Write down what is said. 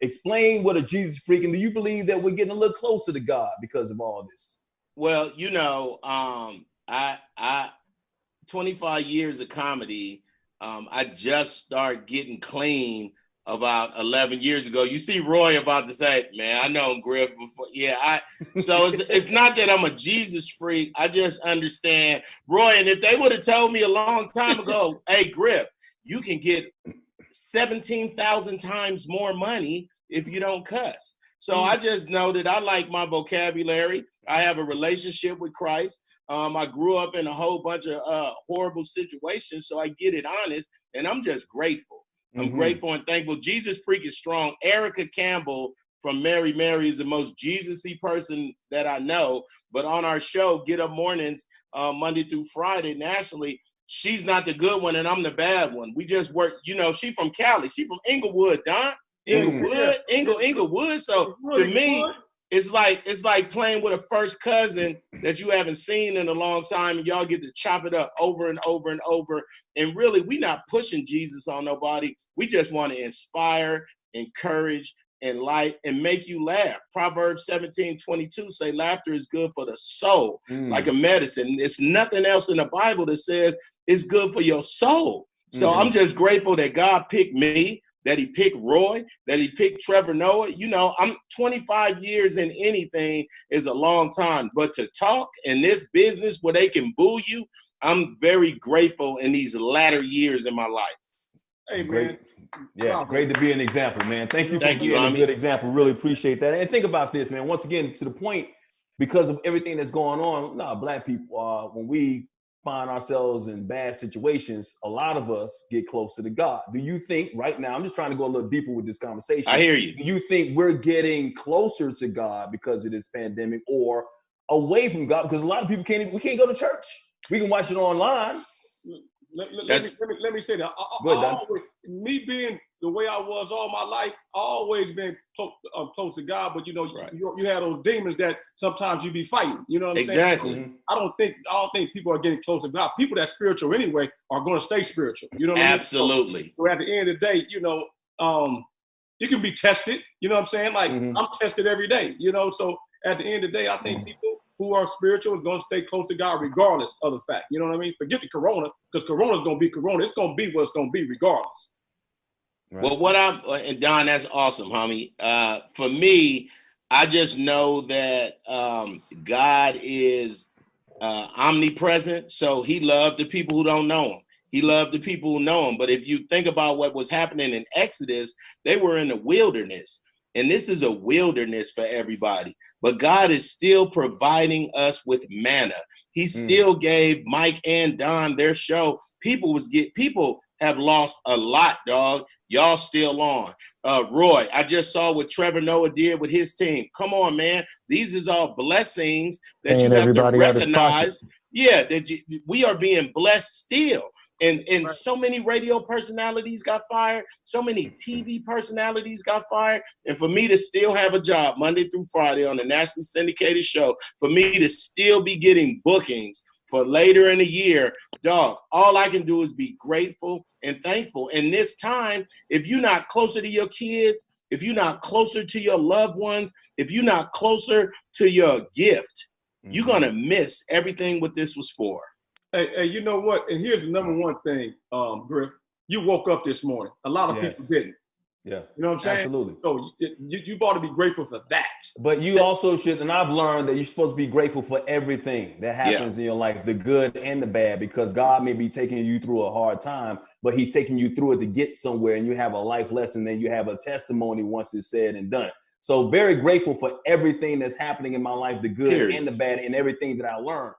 Explain what a Jesus freak, and do you believe that we're getting a little closer to God because of all this? Well, I 25 years of comedy. I just started getting clean about 11 years ago. You see Roy about to say, man, I know Griff before. Yeah, so it's not that I'm a Jesus freak. I just understand, Roy, and if they would have told me a long time ago, hey, Griff, you can get 17,000 times more money if you don't cuss. So I just know that I like my vocabulary. I have a relationship with Christ. I grew up in a whole bunch of horrible situations, so I get it honest, and I'm just grateful. I'm grateful and thankful. Jesus freak is strong. Erica Campbell from Mary Mary is the most Jesus-y person that I know, but on our show, Get Up Mornings, Monday through Friday nationally, she's not the good one, and I'm the bad one. We just work, she from Cali. She from Inglewood, Don. Inglewood. So to me, it's like playing with a first cousin that you haven't seen in a long time, and y'all get to chop it up over and over and over. And really, we not pushing Jesus on nobody. We just want to inspire, encourage, and light, and make you laugh. Proverbs 17:22 say laughter is good for the soul, like a medicine. There's nothing else in the Bible that says it's good for your soul. So I'm just grateful that God picked me, that he picked Roy, that he picked Trevor Noah. I'm 25 years in anything is a long time, but to talk in this business where they can boo you, I'm very grateful in these latter years in my life. Hey, man. Yeah, great to be an example, man. Thank you for being a good example. Really appreciate that. And think about this, man. Once again, to the point, because of everything that's going on, Black people, when we find ourselves in bad situations, a lot of us get closer to God. Do you think right now, I'm just trying to go a little deeper with this conversation. I hear you. Do you think we're getting closer to God because of this pandemic, or away from God? Because a lot of people we can't go to church. We can watch it online. Let me say that. Me being the way I was all my life, I always been close to God. But you have those demons that sometimes you be fighting. You know what I'm saying? Exactly. I don't think people are getting close to God. People that's spiritual anyway are going to stay spiritual. You know what I mean? Absolutely. So at the end of the day, you can be tested. You know what I'm saying? Like I'm tested every day. So at the end of the day, I think people who are spiritual is going to stay close to God regardless of the fact. You know what I mean? Forget the corona, because corona's going to be corona. It's going to be what it's going to be regardless. Right. Well, and Don, that's awesome, homie. For me, I just know that God is omnipresent, so he loved the people who don't know him. He loved the people who know him. But if you think about what was happening in Exodus, they were in the wilderness. And this is a wilderness for everybody. But God is still providing us with manna. He still gave Mike and Don their show. People have lost a lot, dog. Y'all still on. Roy, I just saw what Trevor Noah did with his team. Come on, man. These is all blessings that you have to recognize. Yeah, we are being blessed still. And so many radio personalities got fired. So many TV personalities got fired. And for me to still have a job Monday through Friday on a nationally syndicated show, for me to still be getting bookings for later in the year, dog, all I can do is be grateful and thankful. And this time, if you're not closer to your kids, if you're not closer to your loved ones, if you're not closer to your gift, you're going to miss everything what this was for. Hey, you know what? And here's the number one thing, Griff. You woke up this morning. A lot of people didn't. Yeah. You know what I'm saying? Absolutely. So you ought to be grateful for that. But you also should, and I've learned that you're supposed to be grateful for everything that happens in your life, the good and the bad, because God may be taking you through a hard time, but he's taking you through it to get somewhere, and you have a life lesson, and you have a testimony once it's said and done. So very grateful for everything that's happening in my life, the good and the bad, and everything that I learned.